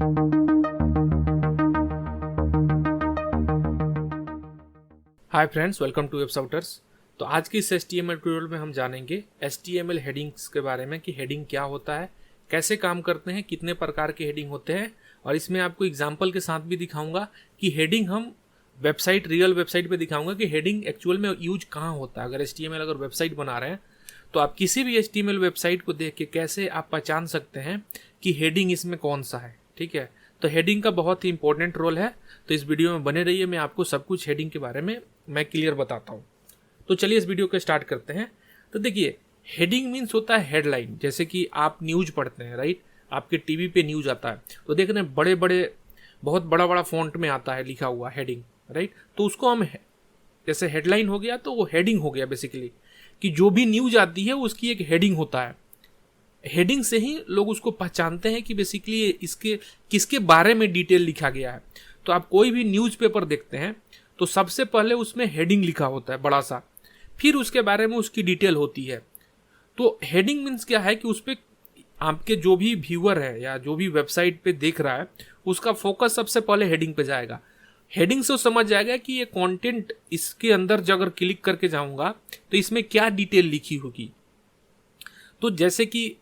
Hi friends, welcome to वेबसाउटर्स। तो आज की इस HTML ट्यूटोरियल में हम जानेंगे HTML हेडिंग्स के बारे में कि हेडिंग क्या होता है, कैसे काम करते हैं, कितने प्रकार के हेडिंग होते हैं, और इसमें आपको एग्जांपल के साथ भी दिखाऊंगा कि हेडिंग हम रियल वेबसाइट पे दिखाऊंगा कि हेडिंग एक्चुअल में यूज कहाँ होता है। अगर वेबसाइट बना रहे हैं तो आप किसी भी HTML वेबसाइट को देख के कैसे आप पहचान सकते हैं कि हेडिंग इसमें कौन सा है। ठीक है, तो हेडिंग का बहुत ही इंपॉर्टेंट रोल है। तो इस वीडियो में बने रहिए, मैं आपको सब कुछ हेडिंग के बारे में मैं क्लियर बताता हूँ। तो चलिए इस वीडियो को स्टार्ट करते हैं। तो देखिए, हेडिंग मीन्स होता है हेडलाइन। जैसे कि आप न्यूज पढ़ते हैं, राइट, आपके टीवी पे न्यूज आता है तो देख रहे हैं बड़े बड़े बहुत बड़ा बड़ा फॉन्ट में आता है लिखा हुआ हेडिंग, राइट। तो उसको हम जैसे हेडलाइन हो गया तो वो हेडिंग हो गया बेसिकली, कि जो भी न्यूज आती है उसकी एक हेडिंग होता है। हेडिंग से ही लोग उसको पहचानते हैं कि बेसिकली इसके किसके बारे में डिटेल लिखा गया है। तो आप कोई भी न्यूज़पेपर देखते हैं तो सबसे पहले उसमें हेडिंग लिखा होता है बड़ा सा, फिर उसके बारे में उसकी डिटेल होती है। तो हेडिंग मीन्स क्या है कि उस पर आपके जो भी व्यूअर है या जो भी वेबसाइट पे देख रहा है उसका फोकस सबसे पहले हेडिंग पे जाएगा। हेडिंग से वो समझ जाएगा कि ये कंटेंट, इसके अंदर जो अगर क्लिक करके जाऊंगा तो इसमें क्या डिटेल लिखी होगी। तो जैसे कि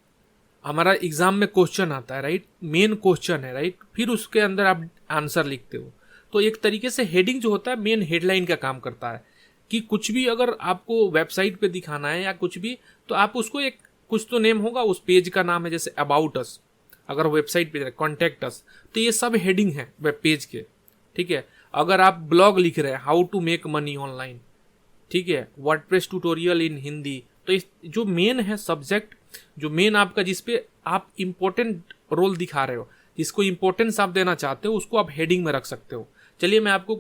हमारा एग्जाम में क्वेश्चन आता है, राइट, मेन क्वेश्चन है, राइट, फिर उसके अंदर आप आंसर लिखते हो। तो एक तरीके से हेडिंग जो होता है मेन हेडलाइन का काम करता है कि कुछ भी अगर आपको वेबसाइट पे दिखाना है या कुछ भी, तो आप उसको एक कुछ तो नेम होगा, उस पेज का नाम है। जैसे अबाउट अस, अगर वेबसाइट पे कॉन्टेक्ट अस, तो ये सब हेडिंग है वेब पेज के। ठीक है, अगर आप ब्लॉग लिख रहे हैं, how to make money online, ठीक है, वर्डप्रेस ट्यूटोरियल इन हिंदी, तो इस जो मेन है सब्जेक्ट, जो मेन आपका जिसपे आप इंपॉर्टेंट रोल दिखा रहे हो, जिसको इंपॉर्टेंस आप देना चाहते हो, उसको आप हेडिंग में रख सकते हो। चलिए मैं आपको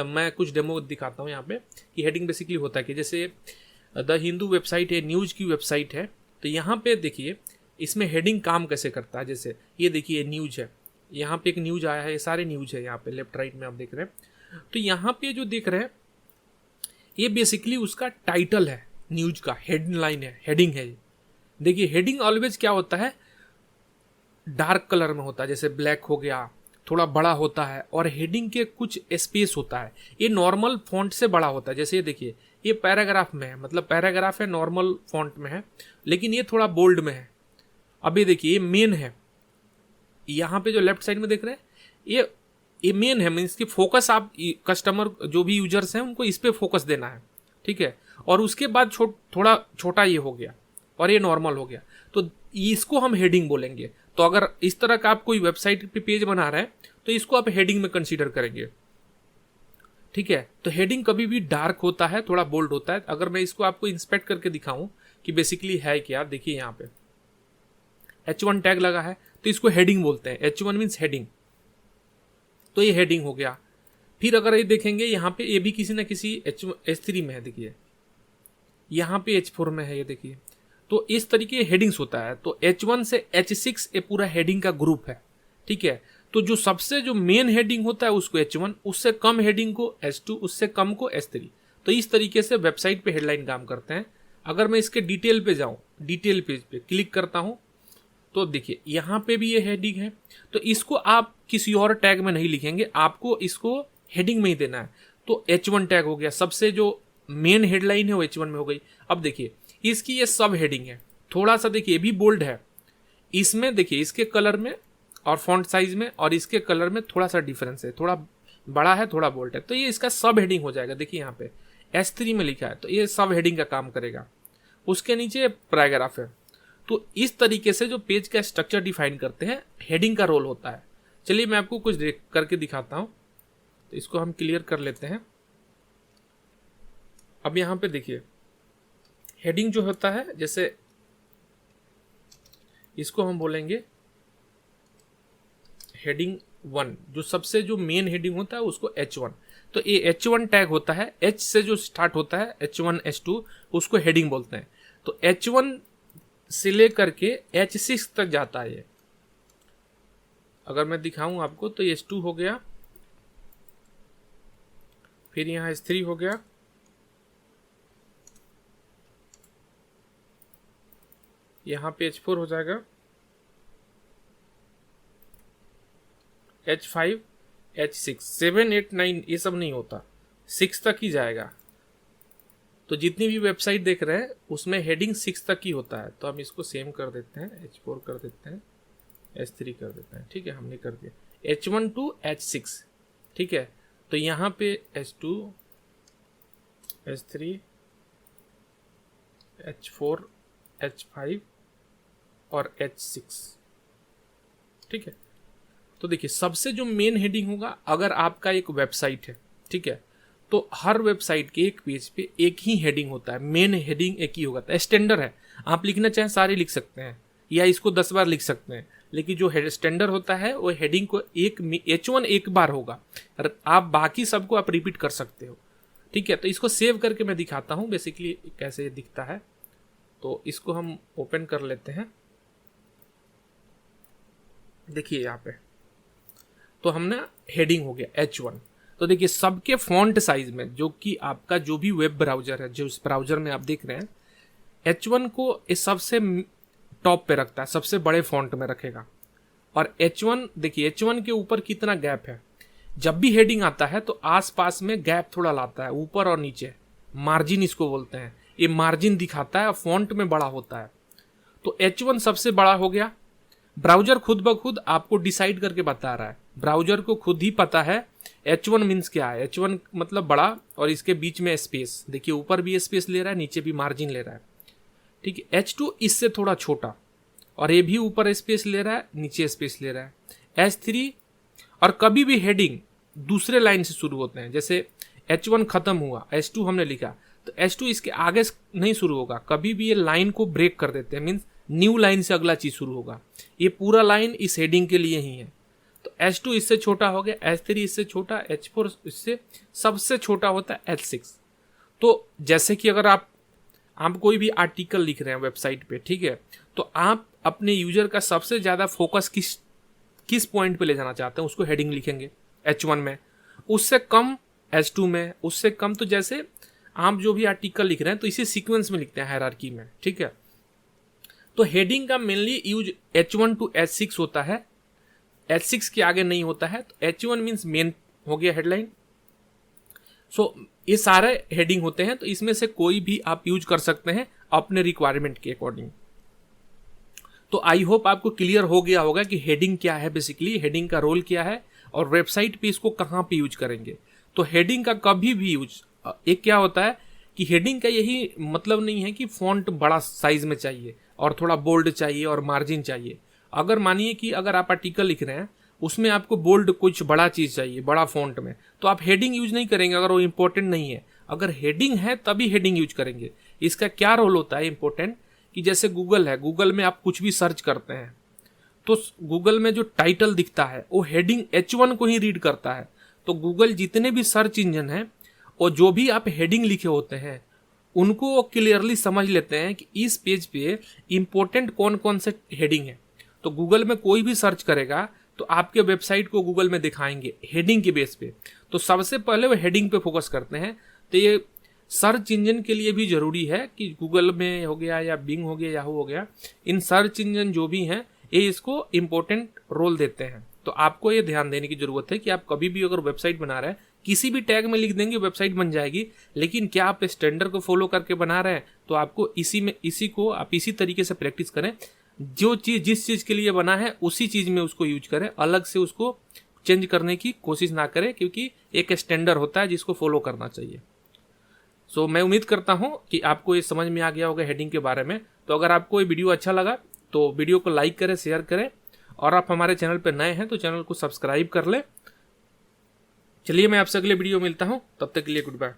मैं कुछ डेमो दिखाता हूँ यहाँ पे कि हेडिंग बेसिकली होता है। कि जैसे द हिंदू वेबसाइट है, न्यूज की वेबसाइट है, तो यहाँ पे देखिए इसमें हेडिंग काम कैसे करता है। जैसे ये देखिए न्यूज है, यहाँ पे एक न्यूज आया है, ये सारे न्यूज है यहाँ पे लेफ्ट राइट में आप देख रहे हैं। तो यहाँ पे जो देख रहे हैं ये बेसिकली उसका टाइटल है, न्यूज का हेडलाइन है, हेडिंग है। देखिए हेडिंग ऑलवेज क्या होता है, डार्क कलर में होता है, जैसे ब्लैक हो गया, थोड़ा बड़ा होता है, और हेडिंग के कुछ स्पेस होता है। ये नॉर्मल फॉन्ट से बड़ा होता है। जैसे ये देखिए, ये पैराग्राफ में है, मतलब पैराग्राफ है, नॉर्मल फॉन्ट में है, लेकिन ये थोड़ा बोल्ड में है। अब ये देखिए, ये मेन है, यहाँ पे जो लेफ्ट साइड में देख रहे हैं ये मेन है। मीन्स की फोकस आप कस्टमर जो भी यूजर्स हैं उनको इस पे फोकस देना है। ठीक है, और उसके बाद थोड़ा छोटा ये हो गया और ये नॉर्मल हो गया, तो इसको हम हेडिंग बोलेंगे। तो अगर इस तरह का आप कोई वेबसाइट पे पेज बना रहे हैं तो इसको आप हेडिंग में कंसीडर करेंगे। ठीक है, तो हेडिंग कभी भी डार्क होता है, थोड़ा बोल्ड होता है। अगर मैं इसको आपको इंस्पेक्ट करके दिखाऊं कि बेसिकली है क्या, देखिए यहाँ पे H1 टैग लगा है, तो इसको हेडिंग बोलते हैं। H1 मीन्स हेडिंग, तो ये हेडिंग हो गया। फिर अगर ये देखेंगे यहाँ पे ये भी किसी ना किसी H3 में है, देखिए यहाँ पे H4 में है, ये देखिए। तो इस तरीके हेडिंग्स होता है। तो H1 से H6 ये पूरा हेडिंग का ग्रुप है। ठीक है, तो जो सबसे जो मेन हेडिंग होता है उसको H1, उससे कम हेडिंग को H2, उससे कम को H3। तो इस तरीके से वेबसाइट पे हेडलाइन काम करते हैं। अगर मैं इसके डिटेल पे जाऊं, डिटेल पेज पे क्लिक करता हूं, तो देखिए यहाँ पे भी ये हेडिंग है। तो इसको आप किसी और टैग में नहीं लिखेंगे, आपको इसको हेडिंग में ही देना है। तो H1 टैग हो गया, सबसे जो मेन हेडलाइन है वो H1 में हो गई। अब देखिए इसकी ये सब हेडिंग है, थोड़ा सा देखिए भी बोल्ड है। इसमें देखिए इसके कलर में और फॉन्ट साइज में और इसके कलर में थोड़ा सा डिफरेंस है, थोड़ा बड़ा है, थोड़ा बोल्ड है। तो ये इसका सब हेडिंग हो जाएगा। देखिए यहाँ पे H3 में लिखा है, तो ये सब हेडिंग का काम करेगा। उसके नीचे पैराग्राफ है। तो इस तरीके से जो पेज का स्ट्रक्चर डिफाइन करते हैं, हेडिंग का रोल होता है। चलिए मैं आपको कुछ करके दिखाता हूं। तो इसको हम क्लियर कर लेते हैं। अब यहां पे देखिए हेडिंग जो होता है, जैसे इसको हम बोलेंगे हेडिंग 1, जो सबसे जो मेन हेडिंग होता है उसको H1। तो ये H1 टैग होता है, H से जो स्टार्ट होता है H1 H2, उसको हेडिंग बोलते हैं। तो H1 से लेकर के H6 तक जाता है ये। अगर मैं दिखाऊं आपको तो H2 हो गया, फिर यहाँ H3 हो गया, यहाँ पे H4 हो जाएगा, H5, H6, 7, 8, 9 ये सब नहीं होता, 6 तक ही जाएगा। तो जितनी भी वेबसाइट देख रहे हैं उसमें हेडिंग 6 तक ही होता है। तो हम इसको सेम कर देते हैं, H4 कर देते हैं, H3 कर देते हैं। ठीक है, हमने कर दिया H1 to H6। ठीक है, तो यहाँ पे H2, H3, H4, H5 और H6। ठीक है, तो देखिए सबसे जो मेन हेडिंग होगा, अगर आपका एक वेबसाइट है, ठीक है, तो हर वेबसाइट के एक पेज पे एक ही हेडिंग होता है, मेन हेडिंग एक ही होगा। स्टैंडर्ड है, आप लिखना चाहें सारे लिख सकते हैं या इसको 10 बार लिख सकते हैं, लेकिन जो स्टैंडर्ड होता है वो हेडिंग को एक H1 एक बार होगा, आप बाकी सबको आप रिपीट कर सकते हो। ठीक है, तो इसको सेव करके मैं दिखाता हूँ बेसिकली कैसे दिखता है। तो इसको हम ओपन कर लेते हैं। देखिए यहाँ पे तो हमने हेडिंग हो गया H1। तो देखिए सबके फॉन्ट साइज में, जो कि आपका जो भी वेब ब्राउजर है, जो इस ब्राउजर में आप देख रहे हैं, H1 को इस सबसे टॉप पे रखता है, सबसे बड़े फॉन्ट में रखेगा। और H1 देखिए H1 के ऊपर कितना गैप है। जब भी हेडिंग आता है तो आसपास में गैप थोड़ा लाता है, ऊपर और नीचे, मार्जिन इसको बोलते हैं। ये मार्जिन दिखाता है और फॉन्ट में बड़ा होता है। तो H1 सबसे बड़ा हो गया। ब्राउजर खुद ब खुद आपको डिसाइड करके बता रहा है, ब्राउजर को खुद ही पता है H1 मीन्स क्या है। H1 मतलब बड़ा, और इसके बीच में स्पेस, देखिए ऊपर भी स्पेस ले रहा है, नीचे भी मार्जिन ले रहा है। ठीक है, H2 इससे थोड़ा छोटा, और ये भी ऊपर स्पेस ले रहा है, नीचे स्पेस ले रहा है। H3, और कभी भी हेडिंग दूसरे लाइन से शुरू होते हैं, जैसे H1 खत्म हुआ, H2 हमने लिखा, तो H2 इसके आगे नहीं शुरू होगा, कभी भी ये लाइन को ब्रेक कर देते हैं, मीन्स न्यू लाइन से अगला चीज शुरू होगा। ये पूरा लाइन इस हेडिंग के लिए ही है। तो H2 इससे छोटा हो गया, H3 इससे छोटा, H4 इससे सबसे छोटा होता है H6। तो जैसे कि अगर आप कोई भी आर्टिकल लिख रहे हैं वेबसाइट पे, ठीक है, तो आप अपने यूजर का सबसे ज्यादा फोकस किस पॉइंट पे ले जाना चाहते हैं, उसको हेडिंग लिखेंगे H1 में, उससे कम H2 में, उससे कम। तो जैसे आप जो भी आर्टिकल लिख रहे हैं तो इसी सीक्वेंस में लिखते हैं, हायरार्की में। ठीक है, तो हेडिंग का mainly use H1 to H6 होता है, H6 के आगे नहीं होता है। तो H1 मीन्स मेन हो गया, हेडलाइन। सो ये सारे हेडिंग होते हैं, तो इसमें से कोई भी आप यूज कर सकते हैं अपने रिक्वायरमेंट के अकॉर्डिंग। तो आई होप आपको क्लियर हो गया होगा कि हेडिंग क्या है, बेसिकली हेडिंग का रोल क्या है, और वेबसाइट पे इसको कहाँ पे यूज करेंगे। तो हेडिंग का कभी भी यूज, एक क्या होता है कि हेडिंग का यही मतलब नहीं है कि फॉन्ट बड़ा साइज में चाहिए और थोड़ा बोल्ड चाहिए और मार्जिन चाहिए। अगर मानिए कि अगर आप आर्टिकल लिख रहे हैं, उसमें आपको बोल्ड कुछ बड़ा चीज चाहिए, बड़ा फॉन्ट में, तो आप हेडिंग यूज नहीं करेंगे अगर वो इंपॉर्टेंट नहीं है। अगर हेडिंग है तभी हेडिंग यूज करेंगे। इसका क्या रोल होता है इंपॉर्टेंट, कि जैसे गूगल है, गूगल में आप कुछ भी सर्च करते हैं तो गूगल में जो टाइटल दिखता है वो हेडिंग H1 को ही रीड करता है। तो गूगल जितने भी सर्च इंजन है, और जो भी आप हेडिंग लिखे होते हैं, उनको वो क्लियरली समझ लेते हैं कि इस पेज पे इंपॉर्टेंट कौन कौन से हेडिंग है। तो गूगल में कोई भी सर्च करेगा तो आपके वेबसाइट को गूगल में दिखाएंगे हेडिंग के बेस पे। तो सबसे पहले वो हेडिंग पे फोकस करते हैं। तो ये सर्च इंजन के लिए भी जरूरी है कि गूगल में हो गया या बिंग हो गया, याहू हो गया, इन सर्च इंजन जो भी हैं ये इसको इम्पोर्टेंट रोल देते हैं। तो आपको ये ध्यान देने की जरूरत है कि आप कभी भी अगर वेबसाइट बना रहे हैं, किसी भी टैग में लिख देंगे वेबसाइट बन जाएगी, लेकिन क्या आप स्टैंडर्ड को फॉलो करके बना रहे हैं, तो आपको इसी को आप इसी तरीके से प्रैक्टिस करें। जो चीज जिस चीज के लिए बना है उसी चीज में उसको यूज करें, अलग से उसको चेंज करने की कोशिश ना करें, क्योंकि एक स्टैंडर्ड होता है जिसको फॉलो करना चाहिए। सो मैं उम्मीद करता हूं कि आपको ये समझ में आ गया होगा हेडिंग के बारे में। तो अगर आपको ये वीडियो अच्छा लगा तो वीडियो को लाइक करें, शेयर करें, और आप हमारे चैनल पर नए हैं तो चैनल को सब्सक्राइब कर लें। चलिए मैं आपसे अगले वीडियो मिलता हूं, तब तक के लिए गुड बाय।